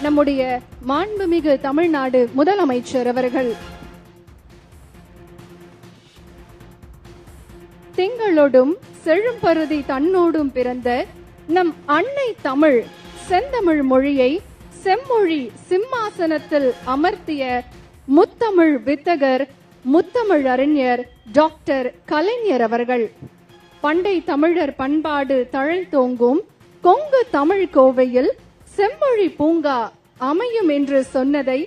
நம்முடைய மாண்புமிகு தமிழ்நாடு முதலமைச்சர் அவர்கள் திங்களோடும் செழும்பருதி தன்னோடும் பிறந்த நம் அன்னை தமிழ் செந்தமிழ் மொழியை செம்மொழி சிம்மாசனத்தில் அமர்த்திய முத்தமிழ் வித்தகர் முத்தமிழ் அறிஞர் டாக்டர் கலைஞர் அவர்கள் பண்டை தமிழர் பண்பாடு தழைத்தோங்கும் கொங்கு தமிழ் கோவையில் செம்மொழி பூங்கா அமையும் என்று சொன்னதை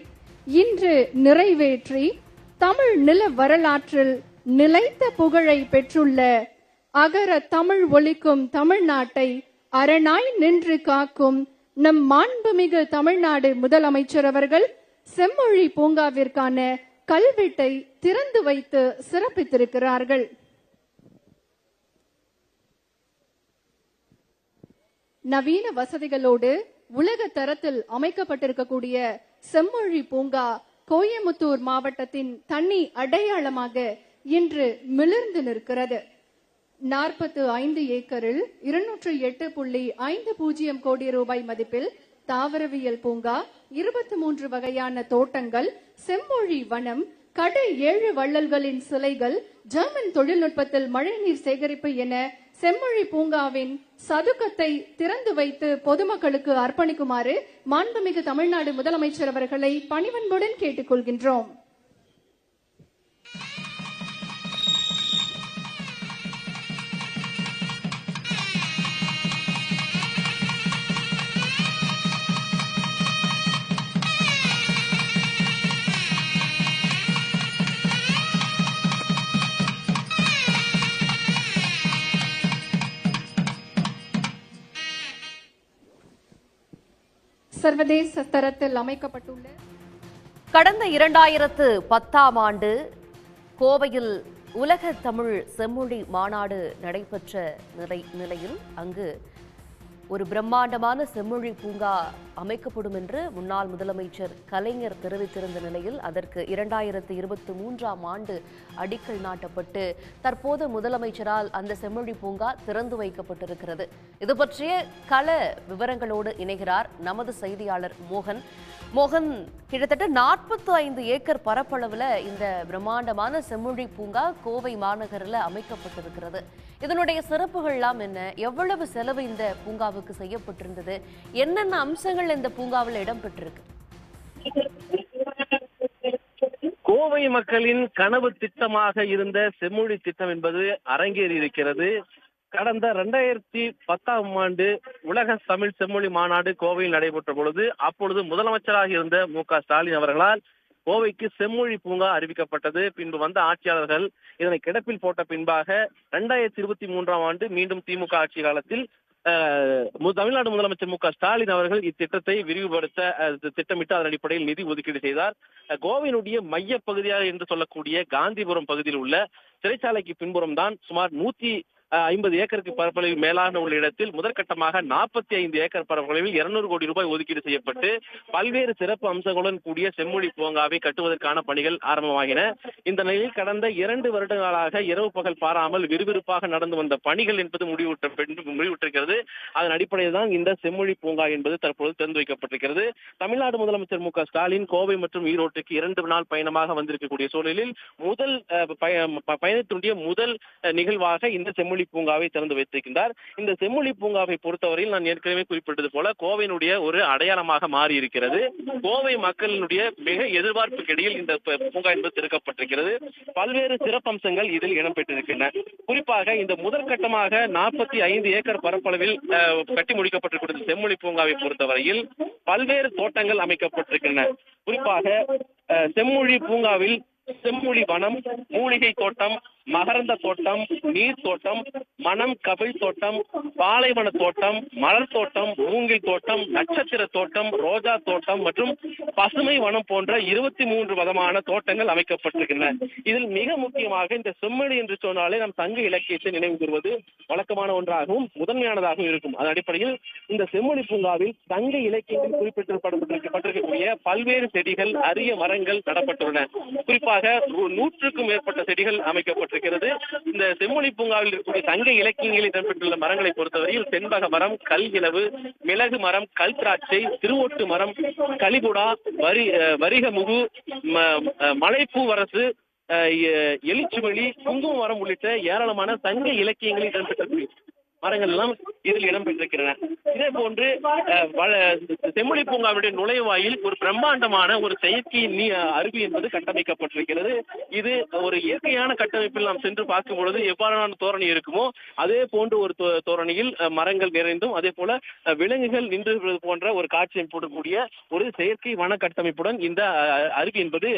இன்று நிறைவேற்றி தமிழ் நில வரலாற்றில் நிலைத்த புகழை பெற்றுள்ள அகர தமிழ் ஒலிக்கும் தமிழ்நாட்டை அரணாய் நின்று காக்கும் நம் மாண்புமிகு தமிழ்நாடு முதலமைச்சர் அவர்கள் செம்மொழி பூங்காவிற்கான கல்வெட்டை திறந்து வைத்து சிறப்பித்திருக்கிறார்கள். நவீன வசதிகளோடு உலக தரத்தில் அமைக்கப்பட்டிருக்கக்கூடிய செம்மொழி பூங்கா கோயமுத்தூர் மாவட்டத்தின் தனி அடையாளமாக இன்று மிளிர்ந்து நிற்கிறது. 45 ஏக்கரில் 208.50 கோடி ரூபாய் மதிப்பில் தாவரவியல் பூங்கா, 23 வகையான தோட்டங்கள், செம்மொழி வனம், கடை 7 வள்ளல்களின் சிலைகள், ஜெர்மன் தொழில்நுட்பத்தில் மழைநீர் சேகரிப்பு என செம்மொழி பூங்காவின் சதுக்கத்தை திறந்து வைத்து பொதுமக்களுக்கு அர்ப்பணிக்குமாறு மாண்புமிகு தமிழ்நாடு முதலமைச்சர் அவர்களை பணிவன்புடன் கேட்டுக்கொள்கின்றோம். சர்வதேச தரத்தில் அமைக்கப்பட்டுள்ள கடந்த 2010ஆம் ஆண்டு கோவையில் உலக தமிழ் செம்மொழி மாநாடு நடைபெற்ற நிலையில் அங்கு ஒரு பிரம்மாண்டமான செம்மொழி பூங்கா அமைக்கப்படும் என்று முன்னாள் முதலமைச்சர் கலைஞர் தெரிவித்திருந்த நிலையில் அதற்கு 2023ஆம் ஆண்டு அடிக்கல் நாட்டப்பட்டு தற்போது முதலமைச்சரால் அந்த செம்மொழி பூங்கா திறந்து வைக்கப்பட்டிருக்கிறது. இது பற்றிய கள விவரங்களோடு இணைகிறார் நமது செய்தியாளர் மோகன். கிட்டத்தட்ட 45 ஏக்கர் பரப்பளவில் இந்த பிரம்மாண்டமான செம்மொழி பூங்கா கோவை மாநகரில் அமைக்கப்பட்டிருக்கிறது. இதனுடைய சிறப்புகள்லாம் என்ன? எவ்வளவு செலவு இந்த பூங்காவுக்கு செய்யப்பட்டிருந்தது? என்னென்ன அம்சங்கள் இந்த பூங்காவில் இடம்பெற்றிருக்கு? கோவை மக்களின் கனவு திட்டமாக இருந்த செம்மொழி திட்டம் என்பது அரங்கேறி இருக்கிறது. கடந்த 2010ஆம் ஆண்டு உலக தமிழ் செம்மொழி மாநாடு கோவையில் நடைபெற்ற பொழுது அப்பொழுது முதலமைச்சராக இருந்த மு.க. ஸ்டாலின் அவர்களால் கோவைக்கு செம்மொழி பூங்கா அறிவிக்கப்பட்டது. பின்பு வந்த ஆட்சியாளர்கள் இதனை கிடப்பில் போட்ட பின்பாக 2023ஆம் ஆண்டு மீண்டும் திமுக ஆட்சி காலத்தில் தமிழ்நாடு முதலமைச்சர் மு.க. ஸ்டாலின் அவர்கள் இத்திட்டத்தை விரிவுபடுத்த திட்டமிட்டு அதன் அடிப்படையில் நிதி ஒதுக்கீடு செய்தார். கோவையினுடைய மைய பகுதியாக என்று சொல்லக்கூடிய காந்திபுரம் பகுதியில் உள்ள சிறைச்சாலைக்கு பின்புறம் தான் சுமார் 150 ஏக்கருக்கு பரப்பளவில் மேலான உள்ள இடத்தில் முதற்கட்டமாக 45 ஏக்கர் பரப்பளவில் 200 கோடி ரூபாய் ஒதுக்கீடு செய்யப்பட்டு பல்வேறு சிறப்பு அம்சங்களுடன் கூடிய செம்மொழி பூங்காவை கட்டுவதற்கான பணிகள் ஆரம்பமாகின. இந்த நிலையில் கடந்த 2 வருடங்களாக இரவு பகல் பாராமல் விறுவிறுப்பாக நடந்து வந்த பணிகள் என்பது முடிவுற்றிருக்கிறது. அதன் அடிப்படையில் தான் இந்த செம்மொழி பூங்கா என்பது தற்போது திறந்து வைக்கப்பட்டிருக்கிறது. தமிழ்நாடு முதலமைச்சர் மு.க. ஸ்டாலின் கோவை மற்றும் ஈரோட்டுக்கு 2 நாள் பயணமாக வந்திருக்கக்கூடிய சூழலில் முதல் பயணத்தினுடைய முதல் நிகழ்வாக இந்த செம்மொழி பூங்காவை திறந்து வைத்திருக்கின்றார். இந்த செம்மொழி பூங்காவை பொறுத்தவரையில் நான் ஏற்கனவே குறிப்பிட்டது போல கோவையினுடைய ஒரு அடையாளமாக மாறி இருக்கிறது. கோவை மக்களினுடைய மிக எதிர்பார்ப்புக்கிடையில் இந்த பூங்கா என்பது திறக்கப்பட்டிருக்கிறது. பல்வேறு சிறப்பம்சங்கள் இதில் இடம்பெற்றிருக்கின்றன. குறிப்பாக இந்த முதல் கட்டமாக 45 ஏக்கர் பரப்பளவில் கட்டி முடிக்கப்பட்டிருக்கிற செம்மொழி பூங்காவை பொறுத்தவரையில் பல்வேறு தோட்டங்கள் அமைக்கப்பட்டிருக்கின்றன. குறிப்பாக செம்மொழி பூங்காவில் செம்மொழி வனம், மூலிகை தோட்டம், மகரந்த தோட்டம், நீர் தோட்டம், மனம் கபில் தோட்டம், பாலைவன தோட்டம், மலர் தோட்டம், மூங்கில் தோட்டம், நட்சத்திர தோட்டம், ரோஜா தோட்டம் மற்றும் பசுமை வனம் போன்ற 23 விதமான தோட்டங்கள் அமைக்கப்பட்டிருக்கின்றன. இதில் மிக முக்கியமாக இந்த செம்மொழி என்று சொன்னாலே நம் சங்க இலக்கியத்தை நினைவு கூறுவது வழக்கமான ஒன்றாகவும் முதன்மையானதாகவும் இருக்கும். அதன் அடிப்படையில் இந்த செம்மொழி பூங்காவில் சங்க இலக்கியத்தில் குறிப்பிட்டிருக்கக்கூடிய பல்வேறு செடிகள், அரிய மரங்கள் நடப்பட்டுள்ளன. குறிப்பாக 100க்கும் மேற்பட்ட செடிகள் அமைக்கப்பட்டு அமைக்கப்பட்டிருக்கிறது. இந்த செம்மொழி பூங்காவில் இருக்கக்கூடிய சங்க இலக்கியங்களில் இடம்பெற்றுள்ள மரங்களை பொறுத்தவரையில் செண்பக மரம், கல்கிழவு, மிளகு மரம், கல் திராட்சை, திருவொட்டு மரம், கலிகுடா, வரிகமுகு, மலைப்பூ வரசு, எலிச்சுவழி, குங்கும மரம் உள்ளிட்ட ஏராளமான சங்க இலக்கியங்களில் இடம்பெற்ற மரங்கள் எல்லாம் இதில் இடம்பெற்றிருக்கின்றன. இதே போன்று செம்மொழி பூங்காவுடைய நுழைவாயில் ஒரு பிரம்மாண்டமான ஒரு செயற்கை அருவி என்பது கட்டமைக்கப்பட்டிருக்கிறது. இது ஒரு இயற்கையான கட்டமைப்பில் நாம் சென்று பார்க்கும் பொழுது எவ்வாறான தோரணை இருக்குமோ அதே போன்று ஒரு தோரணையில் மரங்கள் நிறைந்தும் அதே போல விலங்குகள் நின்று போன்ற ஒரு காட்சியை போடக்கூடிய ஒரு செயற்கை வன கட்டமைப்புடன் இந்த அருவி என்பது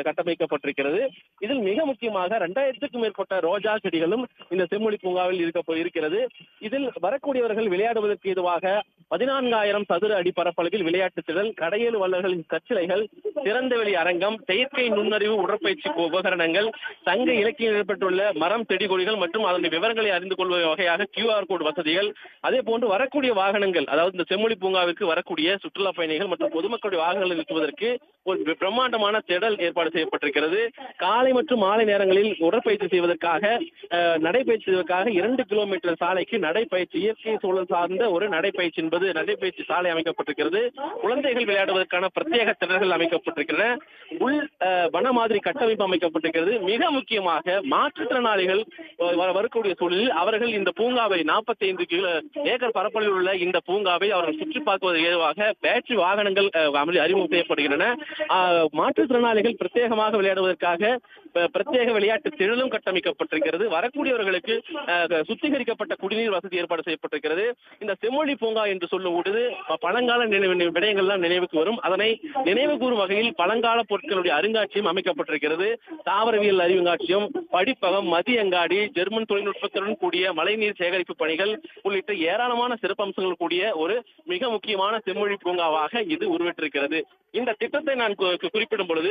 கட்டமைக்கப்பட்டிருக்கிறது. இதில் மிக முக்கியமாக 2000க்கும் மேற்பட்ட ரோஜா செடிகளும் இந்த செம்மொழி பூங்காவில் இருக்கிறது. இதில் வரக்கூடியவர்கள் விளையாடுவதற்கு ஏதுவாக 14,000 சதுர அடி பரப்பளவில் விளையாட்டு திடல், கடையேழு வள்ளல்களின் கற்சிலைகள், திறந்தவெளி அரங்கம், செயற்கை நுண்ணறிவு உடற்பயிற்சி உபகரணங்கள், சங்க இலக்கியம் ஏற்பட்டுள்ள மரம், செடி, கொடிகள் மற்றும் அதனுடைய விவரங்களை அறிந்து கொள்வது வகையாக QR கோட் வசதிகள், அதே போன்று வரக்கூடிய வாகனங்கள், அதாவது இந்த செம்மொழி பூங்காவிற்கு வரக்கூடிய சுற்றுலா பயணிகள் மற்றும் பொதுமக்களுடைய வாகனங்கள் நிறுத்துவதற்கு ஒரு பிரம்மாண்டமான திடல் ஏற்பாடு செய்யப்பட்டிருக்கிறது. காலை மற்றும் மாலை நேரங்களில் உடற்பயிற்சி செய்வதற்காக நடைபயிற்சி செய்வதற்காக 2 கிலோமீட்டர் சாலைக்கு நடைபயிற்சி, இயற்கை சூழல் சார்ந்த ஒரு நடைபயிற்சி சாலை அமைக்கப்பட்டிருக்கிறது. குழந்தைகள் விளையாடுவதற்கான பிரத்யேக திடல்கள் அமைக்கப்பட்டிருக்கின்றன. உள் வன மாதிரி கட்டமைப்பு அமைக்கப்பட்டிருக்கிறது. மிக முக்கியமாக மாற்றுத்திறனாளிகள் வரக்கூடிய சூழலில் அவர்கள் இந்த பூங்காவை 45 ஏக்கர் பரப்பளவில் உள்ள இந்த பூங்காவை அவர்கள் சுற்றி பார்க்குவது ஏதுவாக பேட்டரி வாகனங்கள் அறிமுகம் செய்யப்படுகின்றன. மாற்றுத்திறனாளிகள் பிரத்யேகமாக விளையாடுவதற்காக பிரத்யேக விளையாட்டு திடலும் கட்டமைக்கப்பட்டிருக்கிறது. வரக்கூடியவர்களுக்கு சுத்திகரிக்கப்பட்ட குடிநீர் வசதி ஏற்பாடு செய்யப்பட்டிருக்கிறது. இந்த செம்மொழி பூங்கா என்று சொல்லும்போது பழங்கால விடயங்கள் எல்லாம் நினைவுக்கு வரும். அதனை நினைவு கூறும் வகையில் பழங்கால பொருட்களுடைய அருங்காட்சியம் அமைக்கப்பட்டிருக்கிறது. தாவரவியல் அருங்காட்சியம், படிப்பகம், மதியங்காடி, ஜெர்மன் தொழில்நுட்பத்துடன் கூடிய மழைநீர் சேகரிப்பு பணிகள் உள்ளிட்ட ஏராளமான சிறப்பம்சங்கள் கூடிய ஒரு மிக முக்கியமான செம்மொழி பூங்காவாக இது உருவெற்றிருக்கிறது. இந்த திட்டத்தை நான் குறிப்பிடும் பொழுது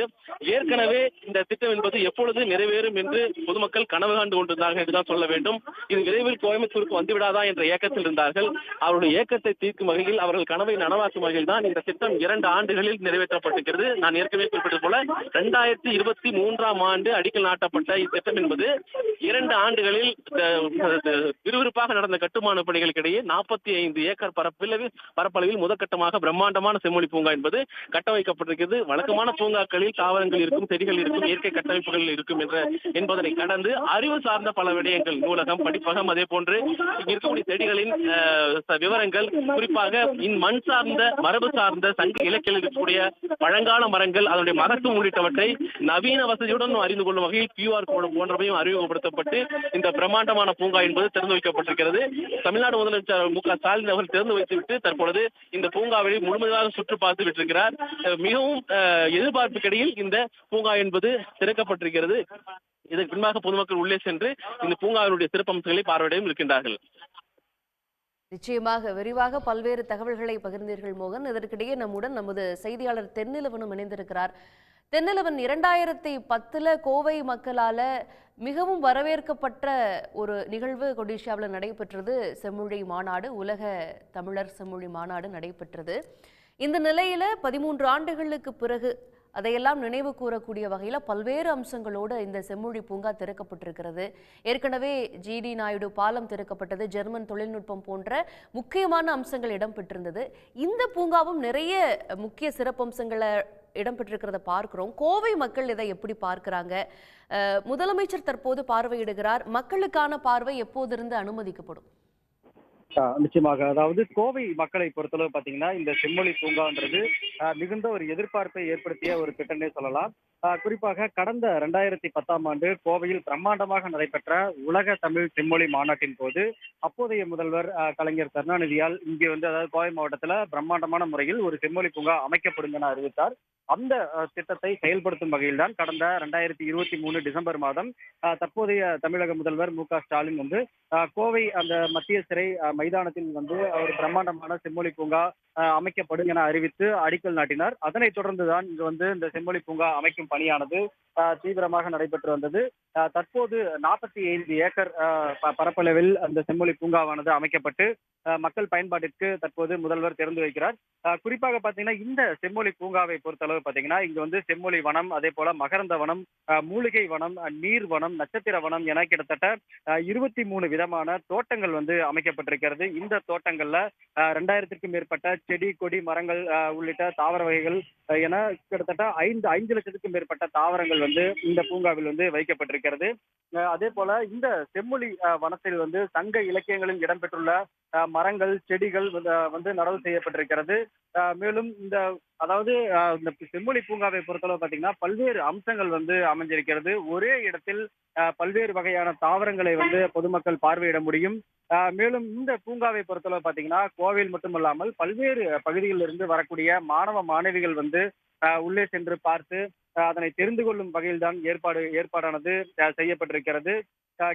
ஏற்கனவே இந்த திட்டம் என்பது எப்பொழுது நிறைவேறும் என்று பொதுமக்கள் கனவு காண்டு கொண்டிருந்தார்கள் என்றுதான் சொல்ல வேண்டும். இது விரைவில் கோயம்புத்தூருக்கு வந்துவிடாதா என்ற ஏக்கத்தில் இருந்தார்கள். அவருடைய ஏக்கத்தை தீர்க்கும் வகையில், அவர்கள் கனவை நனவாக்கும் வகையில் தான் இந்த திட்டம் 2 ஆண்டுகளில் நிறைவேற்றப்பட்டிருக்கிறது. நான் ஏற்கனவே குறிப்பிட்டது போல 2023ஆம் ஆண்டு அடிக்கல் நாட்டப்பட்ட இத்திட்டம் என்பது 2 ஆண்டுகளில் விறுவிறுப்பாக நடந்த கட்டுமான பணிகளுக்கிடையே 45 ஏக்கர் பரப்பளவில் முதற்கட்டமாக பிரம்மாண்டமான செம்மொழி பூங்கா என்பது கட்டமைக்கப்பட்டிருக்கிறது. வழக்கமான பூங்காக்களில் தாவரங்கள் இருக்கும், செடிகள் இருக்கும், இயற்கை கட்டமைப்புகள் இருக்கும் என்பதனை கடந்து அறிவு சார்ந்த பல விடயங்கள், நூலகம், படிப்பகம், அதே போன்று இருக்கக்கூடிய செடிகளின் விவரங்கள், குறிப்பாக மண் சார்ந்த, மரபு சார்ந்த, சங்க இலக்கியம் இருக்கக்கூடிய பழங்கால மரங்கள், அதனுடைய மகத்துவம் உள்ளிட்டவற்றை நவீன வசதியுடன் அறிந்து கொள்ளும் வகையில் QR கோடு போன்றவையும் அறிமுகப்படுத்தப்பட்டு இந்த பிரம்மாண்டமான பூங்கா என்பது திறந்து வைக்கப்பட்டிருக்கிறது. தமிழ்நாடு முதலமைச்சர் MK ஸ்டாலின் அவர்கள் திறந்து வைத்துவிட்டு தற்பொழுது இந்த பூங்காவை முழுமையாக சுற்று பார்த்து விட்டிருக்கிறார். மிகவும் எதிர்பார்ப்புக்கிடையில் இந்த பூங்கா என்பது திறக்கப்பட்டிருக்கிறது. இதற்கு பின்பாக பொதுமக்கள் உள்ளே சென்று இந்த பூங்காவினுடைய சிறப்பம்சங்களை பார்வையிடையும் இருக்கின்றார்கள். நிச்சயமாக விரிவாக பல்வேறு தகவல்களை பகிர்ந்தீர்கள் மோகன். இதற்கிடையே நம்முடன் நமது செய்தியாளர் தென்னிலவனும் இணைந்திருக்கிறார். தென்னிலவன், 2010 கோவை மக்களால மிகவும் வரவேற்கப்பட்ட ஒரு நிகழ்வு கொடிஷியாவில் நடைபெற்றது. செம்மொழி மாநாடு, உலக தமிழர் செம்மொழி மாநாடு நடைபெற்றது. இந்த நிலையில 13 ஆண்டுகளுக்கு பிறகு அதையெல்லாம் நினைவு கூறக்கூடிய வகையில் பல்வேறு அம்சங்களோடு இந்த செம்மொழி பூங்கா திறக்கப்பட்டிருக்கிறது. ஏற்கனவே GD நாயுடு பாலம் திறக்கப்பட்டது, ஜெர்மன் தொழில்நுட்பம் போன்ற முக்கியமான அம்சங்கள் இடம்பெற்றிருந்தது. இந்த பூங்காவும் நிறைய முக்கிய சிறப்பம்சங்களை இடம்பெற்றிருக்கிறத பார்க்கிறோம். கோவை மக்கள் இதை எப்படி பார்க்கிறாங்க? முதலமைச்சர் தற்போது பார்வையிடுகிறார். மக்களுக்கான பார்வை எப்போதிருந்து அனுமதிக்கப்படும்? நிச்சயமாக, அதாவது கோவை மக்களை பொறுத்தளவு பாத்தீங்கன்னா இந்த செம்மொழி பூங்கான்றது மிகுந்த ஒரு எதிர்பார்ப்பை ஏற்படுத்திய ஒரு திட்டம்னே சொல்லலாம். குறிப்பாக கடந்த 2010ஆம் ஆண்டு கோவையில் பிரம்மாண்டமாக நடைபெற்ற உலக தமிழ் செம்மொழி மாநாட்டின் போது அப்போதைய முதல்வர் கலைஞர் கருணாநிதியால் இங்கே அதாவது கோவை மாவட்டத்துல பிரம்மாண்டமான முறையில் ஒரு செம்மொழி பூங்கா அமைக்கப்படும் என அறிவித்தார். அந்த திட்டத்தை செயல்படுத்தும் வகையில் தான் கடந்த 2023 டிசம்பர் மாதம் தற்போதைய தமிழக முதல்வர் MK ஸ்டாலின் கோவை அந்த மத்திய சிறை மைதானத்தில் வந்து ஒரு பிரம்மாண்டமான செம்மொழி பூங்கா அமைக்கப்படும் என அறிவித்து அடிக்கல் நாட்டினார். அதனைத் தொடர்ந்துதான் இங்கு வந்து இந்த செம்மொழி பூங்கா அமைக்கும் பணியானது தீவிரமாக நடைபெற்று வந்தது. தற்போது 45 ஏக்கர் பரப்பளவில் அந்த செம்மொழி பூங்காவானது அமைக்கப்பட்டு மக்கள் பயன்பாட்டிற்கு தற்போது முதல்வர் திறந்து வைக்கிறார். குறிப்பாக பாத்தீங்கன்னா இந்த செம்மொழி பூங்காவை பொறுத்தளவு பாத்தீங்கன்னா இங்க வந்து செம்மொழி வனம், அதே போல மகரந்த வனம், மூலிகை வனம், நீர் வனம், நட்சத்திர வனம் என கிட்டத்தட்ட 23 விதமான தோட்டங்கள் வந்து அமைக்கப்பட்டிருக்கிறது. இந்த தோட்டங்கள்ல 2000க்கும் மேற்பட்ட செடி கொடி மரங்கள் உள்ளிட்ட தாவர வகைகள் என கிட்டத்தட்ட 5 லட்சத்துக்கும் மேற்பட்ட தாவரங்கள் வந்து இந்த பூங்காவில் வந்து வைக்கப்பட்டிருக்கிறது. அதே போல இந்த செம்மொழி வனத்தில் வந்து சங்க இலக்கியங்களில் இடம்பெற்றுள்ள மரங்கள் செடிகள் வந்து நடவு செய்யப்பட்டிருக்கிறது. மேலும் அதாவது இந்த செம்மொழி பூங்காவை பொறுத்தளவு பாத்தீங்கன்னா பல்வேறு அம்சங்கள் வந்து அமைஞ்சிருக்கிறது. ஒரே இடத்தில் பல்வேறு வகையான தாவரங்களை வந்து பொதுமக்கள் பார்வையிட முடியும். மேலும் இந்த பூங்காவை பொறுத்தளவு பாத்தீங்கன்னா கோவில் மட்டுமல்லாமல் பல்வேறு பகுதிகளில் இருந்து வரக்கூடிய மாணவ மாணவிகள் வந்து உள்ளே சென்று பார்த்து அதனை தெரிந்து கொள்ளும் வகையில் தான் ஏற்பாடானது செய்யப்பட்டிருக்கிறது.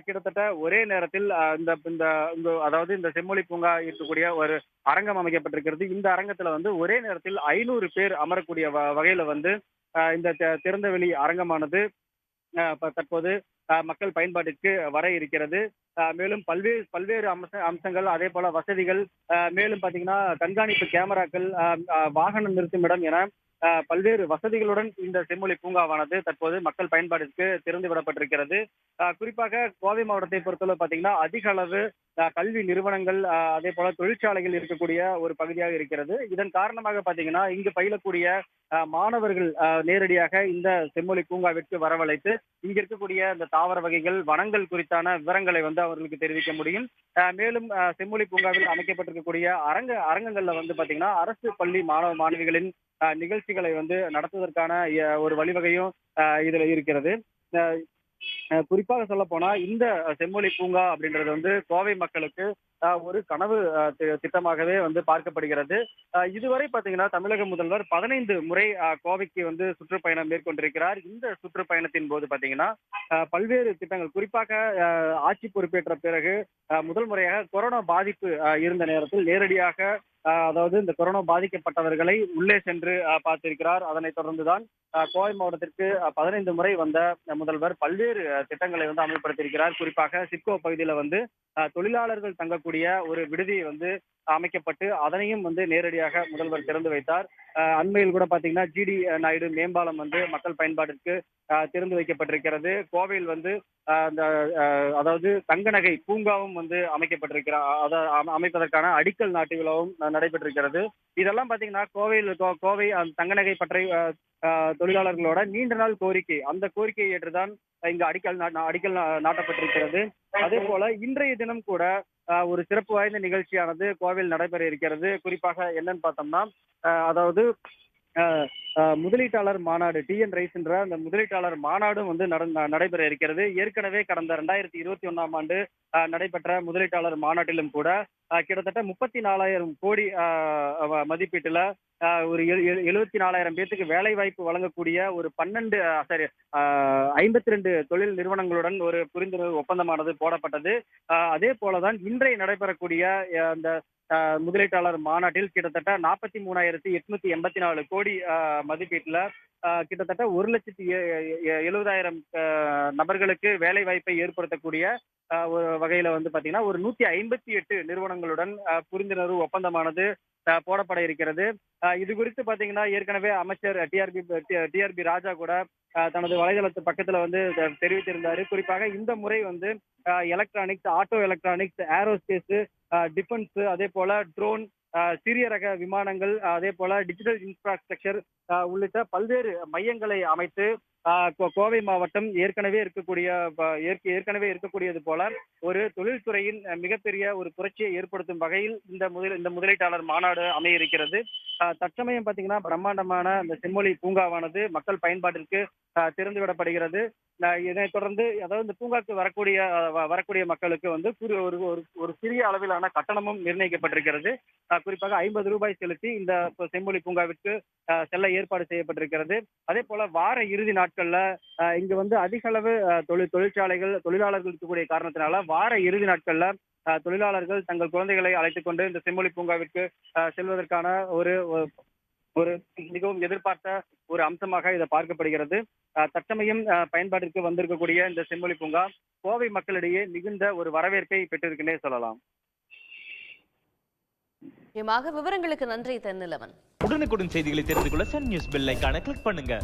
கிட்டத்தட்ட ஒரே நேரத்தில் அதாவது இந்த செம்மொழி பூங்கா இருக்கக்கூடிய ஒரு அரங்கம் அமைக்கப்பட்டிருக்கிறது. இந்த அரங்கத்துல வந்து ஒரே நேரத்தில் 500 பேர் அமரக்கூடிய வகையில வந்து இந்த திறந்தவெளி அரங்கமானது தற்போது மக்கள் பயன்பாட்டிற்கு வர இருக்கிறது. மேலும் பல்வேறு அம்சங்கள் அதே போல வசதிகள், மேலும் பாத்தீங்கன்னா கண்காணிப்பு கேமராக்கள், வாகன நிறுத்தும் இடம் என பல்வேறு வசதிகளுடன் இந்த செம்மொழி பூங்காவானது தற்போது மக்கள் பயன்பாட்டிற்கு திறந்து விடப்பட்டிருக்கிறது. குறிப்பாக கோவை மாவட்டத்தை பொறுத்தளவு பாத்தீங்கன்னா அதிக அளவு கல்வி நிறுவனங்கள் அதே போல தொழிற்சாலைகள் இருக்கக்கூடிய ஒரு பகுதியாக இருக்கிறது. இதன் காரணமாக பாத்தீங்கன்னா இங்கு பயிலக்கூடிய மாணவர்கள் நேரடியாக இந்த செம்மொழி பூங்காவிற்கு வரவழைத்து இங்க இருக்கக்கூடிய இந்த தாவர வகைகள் வனங்கள் குறித்தான விவரங்களை வந்து அவர்களுக்கு தெரிவிக்க முடியும். மேலும் செம்மொழி பூங்காவில் அமைக்கப்பட்டிருக்கக்கூடிய அரங்கங்கள்ல வந்து பாத்தீங்கன்னா அரசு பள்ளி மாணவ மாணவிகளின் நிகழ்ச்சிகளை வந்து நடத்துவதற்கான ஒரு வழிவகையும் இதுல இருக்கிறது. குறிப்பாக சொல்ல போனா இந்த செம்மொழி பூங்கா அப்படின்றது வந்து கோவை மக்களுக்கு ஒரு கனவு திட்டமாகவே வந்து பார்க்கப்படுகிறது. இதுவரை பாத்தீங்கன்னா தமிழக முதல்வர் 15 முறை கோவைக்கு வந்து சுற்றுப்பயணம் மேற்கொண்டிருக்கிறார். இந்த சுற்றுப்பயணத்தின் போது பாத்தீங்கன்னா பல்வேறு திட்டங்கள், குறிப்பாக ஆட்சி பொறுப்பேற்ற பிறகு முதல் முறையாக கொரோனா பாதிப்பு இருந்த நேரத்தில் நேரடியாக அதாவது இந்த கொரோனா பாதிக்கப்பட்டவர்களை உள்ளே சென்று பார்த்திருக்கிறார். அதனைத் தொடர்ந்துதான் கோவை மாவட்டத்திற்கு 15 முறை வந்த முதல்வர் பல்வேறு திட்டங்களை வந்து அமல்படுத்தியிருக்கிறார். குறிப்பாக சிட்கோ பகுதியில வந்து தொழிலாளர்கள் தங்கக்கூடிய ஒரு விடுதி வந்து அமைக்கப்பட்டு அதனையும் வந்து நேரடியாக முதல்வர் திறந்து வைத்தார். அண்மையில் கூட பாத்தீங்கன்னா ஜிடி நாயுடு மேம்பாலம் வந்து மக்கள் பயன்பாட்டிற்கு திறந்து வைக்கப்பட்டிருக்கிறது. கோவையில் வந்து அதாவது தங்க நகை பூங்காவும் வந்து அமைப்பதற்கான அடிக்கல் நாட்டு விழாவும் நடைபெற்றிருக்கிறது. இதெல்லாம் பாத்தீங்கன்னா கோவை தங்க நகை பற்றை தொழிலாளர்களோட நீண்ட நாள் கோரிக்கை, அந்த கோரிக்கையை ஏற்றுதான் இங்கு அடிக்கல் நாட்டப்பட்டிருக்கிறது. அதே போல இன்றைய தினம் கூட ஒரு சிறப்பு வாய்ந்த நிகழ்ச்சியானது கோவையில் நடைபெற இருக்கிறது. குறிப்பாக என்னன்னு பார்த்தோம்னா அதாவது முதலீட்டாளர் மாநாடு, TN ரைஸ் என்ற அந்த முதலீட்டாளர் மாநாடும் வந்து நடைபெற இருக்கிறது. ஏற்கனவே கடந்த 2021ஆம் ஆண்டு நடைபெற்ற முதலீட்டாளர் மாநாட்டிலும் கூட கிட்டத்தட்ட 34,000 கோடி மதிப்பீட்டுல ஒரு 74,000 பேத்துக்கு வேலை வாய்ப்பு வழங்கக்கூடிய ஒரு 52 தொழில் நிறுவனங்களுடன் ஒரு புரிந்துணர்வு ஒப்பந்தமானது போடப்பட்டது. அதே போலதான் இன்றைய நடைபெறக்கூடிய அந்த முதலீட்டாளர் மாநாட்டில் கிட்டத்தட்ட 43,884 கோடி மதிப்பீட்டுல கிட்டத்தட்ட 1,70,000 நபர்களுக்கு வேலை வாய்ப்பை ஏற்படுத்தக்கூடிய ஒரு வகையில வந்து பாத்தீங்கன்னா ஒரு 158 நிறுவனங்களுடன் புரிந்துணர்வு ஒப்பந்தமானது போடப்பட இருக்கிறது. இது குறித்து பாத்தீங்கன்னா ஏற்கனவே அமைச்சர் டிஆர்பி ராஜா கூட தனது வலைதளத்து பக்கத்துல வந்து தெரிவித்திருந்தாரு. குறிப்பாக இந்த முறை வந்து electronics, auto electronics, aerospace, defence, அதே போல ட்ரோன், சிறிய ரக விமானங்கள், அதே போல டிஜிட்டல் இன்ஃப்ராஸ்ட்ரக்சர் உள்ளிட்ட பல்வேறு மையங்களை அமைத்து கோவை மாவட்டம் ஏற்கனவே இருக்கக்கூடியது போல ஒரு தொழில்துறையின் மிகப்பெரிய ஒரு புரட்சியை ஏற்படுத்தும் வகையில் இந்த முதலீட்டாளர் மாநாடு அமைய இருக்கிறது. தற்சமயம் பாத்தீங்கன்னா பிரம்மாண்டமான இந்த செம்மொழி பூங்காவானது மக்கள் பயன்பாட்டிற்கு திறந்துவிடப்படுகிறது. இதனைத் தொடர்ந்து அதாவது இந்த பூங்காக்கு வரக்கூடிய மக்களுக்கு வந்து ஒரு சிறிய அளவிலான கட்டணமும் நிர்ணயிக்கப்பட்டிருக்கிறது. குறிப்பாக 50 ரூபாய் செலுத்தி இந்த செம்மொழி பூங்காவிற்கு செல்ல ஏற்பாடு செய்யப்பட்டிருக்கிறது. அதே போல வார இறுதி நாட்கள் நாட்கள்ல இங்க வந்து அதிக அளவு தொழிற்சாலைகள் தொழிலாளர்கள் இருக்கக்கூடிய காரணத்தினால வார இறுதி நாட்கள்ல தொழிலாளர்கள் தங்கள் குழந்தைகளை அழைத்துக் கொண்டு இந்த செம்மொழி பூங்காவிற்கு செல்வதற்கான ஒரு ஒரு மிகவும் எதிர்பார்த்த ஒரு அம்சமாக இதை பார்க்கப்படுகிறது. தற்சமயம் பயன்பாட்டிற்கு வந்திருக்கக்கூடிய இந்த செம்மொழி பூங்கா கோவை மக்களிடையே மிகுந்த ஒரு வரவேற்பை பெற்றிருக்குன்னே சொல்லலாம். விவரங்களுக்கு நன்றி தென்னிலவன். உடனுக்குடன் செய்திகளை தெரிந்து கொள்ள சன் நியூஸ் பெல் ஐகானை கிளிக் பண்ணுங்க.